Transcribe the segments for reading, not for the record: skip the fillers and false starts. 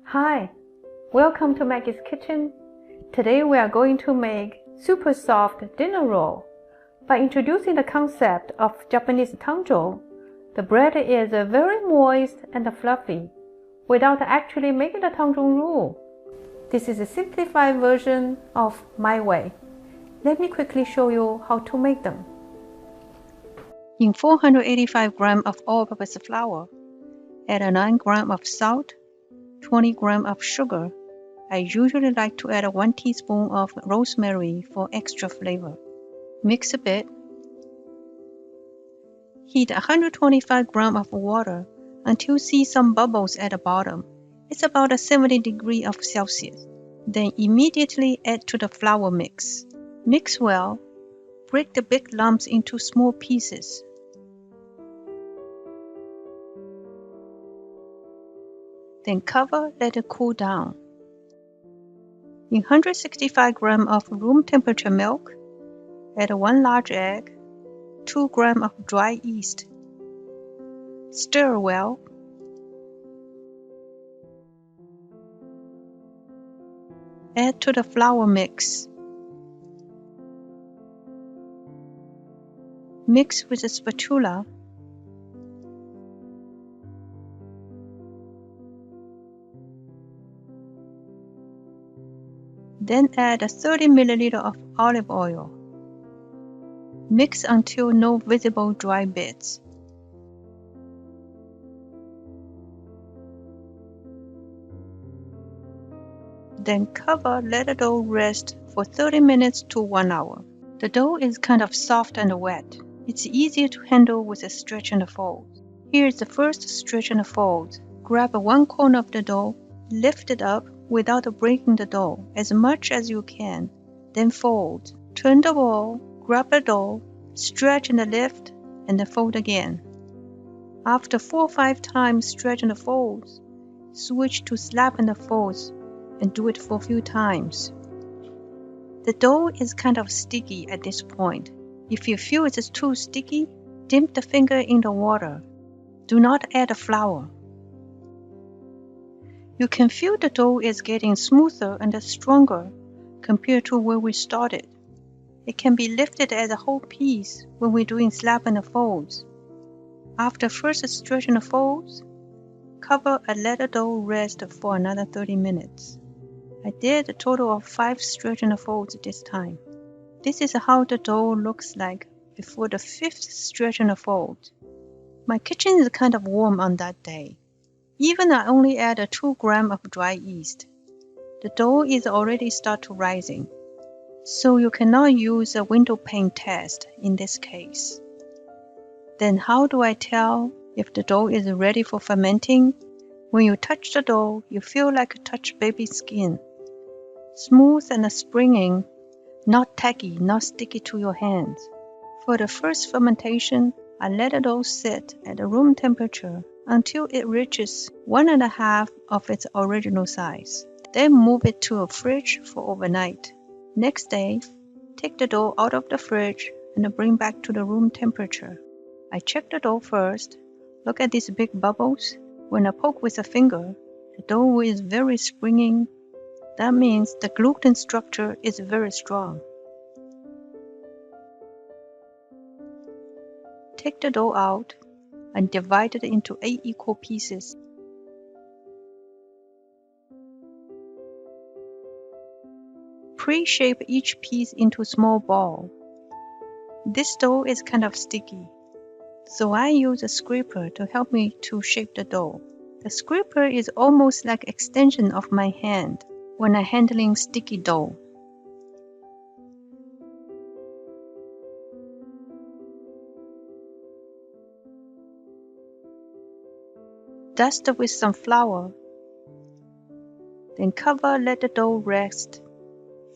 Hi, welcome to Maggie's Kitchen. Today we are going to make super soft dinner roll. By introducing the concept of Japanese TangZhong, the bread is very moist and fluffy without actually making the TangZhong roux. This is a simplified version of my way. Let me quickly show you how to make them. In 485 grams of all-purpose flour, add 9 grams of salt, 20 grams of sugar. I usually like to add 1 teaspoon of rosemary for extra flavor. Mix a bit. Heat 125 grams of water until you see some bubbles at the bottom. It's about 70 degrees Celsius. Then immediately add to the flour mix. Mix well. Break the big lumps into small pieces. Then cover, let it cool down. In 165 grams of room temperature milk, add 1 large egg, 2 grams of dry yeast. Stir well. Add to the flour mix. Mix with a spatula. Then add 30 ml of olive oil. Mix until no visible dry bits. Then cover, let the dough rest for 30 minutes to 1 hour. The dough is kind of soft and wet. It's easier to handle with a stretch and fold. Here's the first stretch and fold. Grab 1 corner of the dough, lift it up without breaking the dough as much as you can. Then fold. Turn the ball, grab the dough, stretch and lift, and then fold again. After 4 or 5 times stretch and folds, switch to slap and folds and do it for a few times. The dough is kind of sticky at this point. If you feel it's too sticky, dip the finger in the water. Do not add flour. You can feel the dough is getting smoother and stronger compared to where we started. It can be lifted as a whole piece when we're doing slap and folds. After first stretch and folds, cover and let the dough rest for another 30 minutes. I did a total of 5 stretch and folds this time. This is how the dough looks like before the 5th stretch and fold. My kitchen is kind of warm on that day. Even I only add 2 grams of dry yeast. The dough is already start to rising, so you cannot use a window pane test in this case. Then how do I tell if the dough is ready for fermenting? When you touch the dough, you feel like touch baby skin. Smooth and springing, not tacky, not sticky to your hands. For the first fermentation, I let the dough sit at room temperature until it reaches 1.5 of its original size. Then move it to a fridge for overnight. Next day, take the dough out of the fridge and bring back to the room temperature. I check the dough first. Look at these big bubbles. When I poke with a finger, the dough is very springy. That means the gluten structure is very strong. Take the dough out and divide it into 8 equal pieces. Pre-shape each piece into a small ball. This dough is kind of sticky, so I use a scraper to help me to shape the dough. The scraper is almost like an extension of my hand when I'm handling sticky dough. Dust with some flour. Then cover, let the dough rest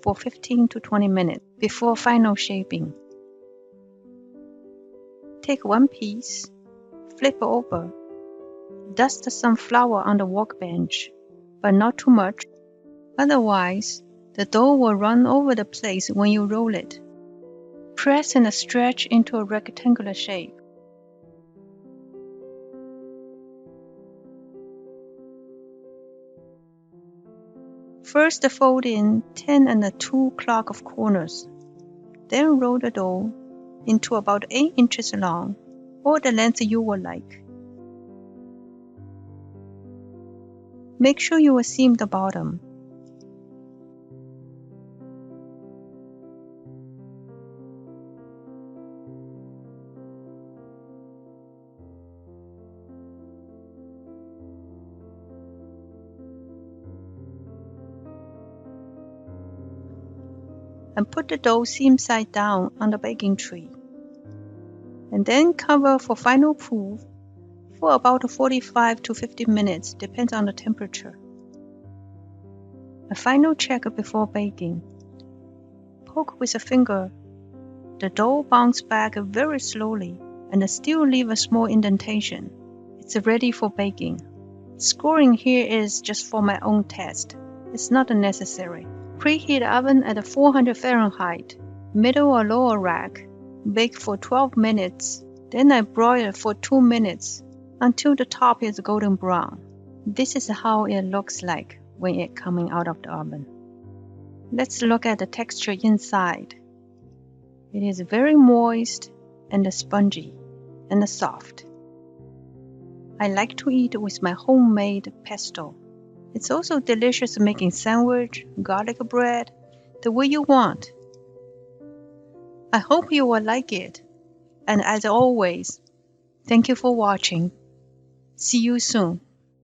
for 15 to 20 minutes before final shaping. Take 1 piece, flip over, dust some flour on the workbench, but not too much. Otherwise, the dough will run over the place when you roll it. Press and stretch into a rectangular shape. First fold in 10 2 clock of corners. Then roll the dough into about 8 inches long, or the length you would like. Make sure you will seam the bottom. And put the dough seam side down on the baking tray. And then cover for final proof for about 45 to 50 minutes, depends on the temperature. A final check before baking. Poke with a finger. The dough bounces back very slowly and still leave a small indentation. It's ready for baking. Scoring here is just for my own test. It's not necessary. Preheat oven at 400 Fahrenheit, middle or lower rack. Bake for 12 minutes. Then I broil for 2 minutes until the top is golden brown. This is how it looks like when it's coming out of the oven. Let's look at the texture inside. It is very moist and spongy and soft. I like to eat with my homemade pesto. It's also delicious making sandwich, garlic bread, the way you want. I hope you will like it. And as always, thank you for watching. See you soon.